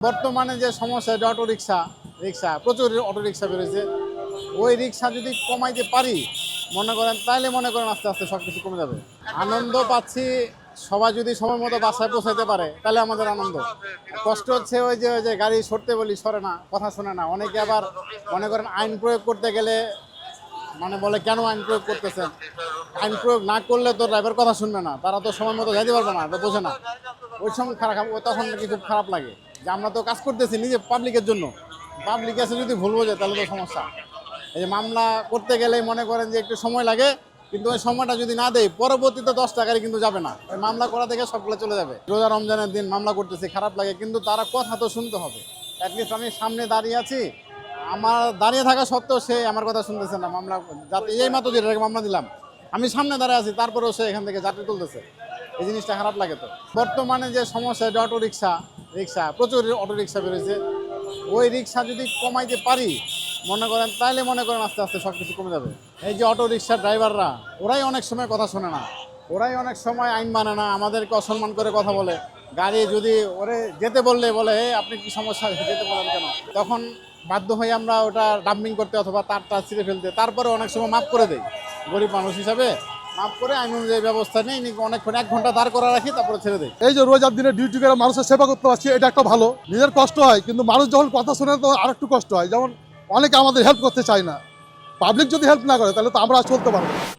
বর্তমানে যে সমস্যা এটা রিক্সা প্রচুর অটো রিক্সা বেরোছে। ওই রিক্সা যদি কমাইতে পারি তাহলে মনে করেন আস্তে আস্তে সব কিছু কমে যাবে। আনন্দ পাচ্ছি, সবাই যদি সময় মতো বাসায় পৌঁছাতে পারে তাহলে আমাদের আনন্দ। কষ্ট হচ্ছে ওই যে গাড়ি সরতে বলি সরে না, কথা শোনে না। অনেকে আবার মনে করেন আইন প্রয়োগ করতে গেলে বলে কেন আইন প্রয়োগ করতেছেন, আইন প্রয়োগ না করলে তো ড্রাইভার কথা শুনবে না, তারা তো সময় মতো যাইতে পারবে না, বোঝে না। ওই সময় তখন নাকি খুব খারাপ লাগে যে আমরা তো কাজ করতেছি নিজে পাবলিকের জন্য, পাবলিক এসে যদি ভুল বোঝে তাহলে তো সমস্যা। এই যে মামলা করতে গেলে মনে করেন যে একটু সময় লাগে, কিন্তু ওই সময়টা যদি না দেয় পরবর্তীতে 10 টাকারই কিন্তু যাবে না, ওই মামলা করা থেকে সবগুলো চলে যাবে। রোজা রমজানের দিন মামলা করতেছি, খারাপ লাগে, কিন্তু তারা কথা তো শুনতে হবে। অ্যাটলিস্ট আমি সামনে দাঁড়িয়ে আছি, আমার দাঁড়িয়ে থাকা সত্ত্বেও সে আমার কথা শুনতেছে না। মামলা যাতে এই মাত্র যেটাকে মামলা দিলাম, আমি সামনে দাঁড়িয়ে আছি, তারপরেও সে এখান থেকে যাত্রী তুলতেছে। এই জিনিসটা খারাপ লাগে। তো বর্তমানে যে সমস্যা এটা অটো রিক্সা প্রচুর অটো রিক্সা বেরোছে। ওই রিক্সা যদি কমাইতে পারি তাহলে মনে করেন আস্তে আস্তে সব কিছু কমে যাবে। এই যে অটো রিক্সার ড্রাইভাররা, ওরাই অনেক সময় কথা শোনে না, ওরাই অনেক সময় আইন মানে না, আমাদেরকে অসম্মান করে কথা বলে। গাড়ি যদি ওরে যেতে বললে বলে আপনি কি সমস্যা, যেতে বলেন কেন? তখন বাধ্য হয়ে আমরা ওটা ডাম্পিং করতে অথবা তারটা ছিঁড়ে ফেলতে, তারপরে অনেক সময় মাফ করে দেয়। গরিব মানুষ হিসাবে মাফ করে আইন অনুযায়ী ব্যবস্থা নেই, অনেকক্ষণ 1 ঘন্টা দাঁড় করা রাখি, তারপরে ছেড়ে দেয়। এই যে রোজার দিনে ডিউটি করে মানুষের সেবা করতে পারছি, এটা একটা ভালো। নিজের কষ্ট হয়, কিন্তু মানুষ যখন কথা শুনে তো আর একটু কষ্ট হয়। যেমন অনেকে আমাদের হেল্প করতে চায় না, পাবলিক যদি হেল্প না করে তাহলে তো আমরা চলতে পারবো না।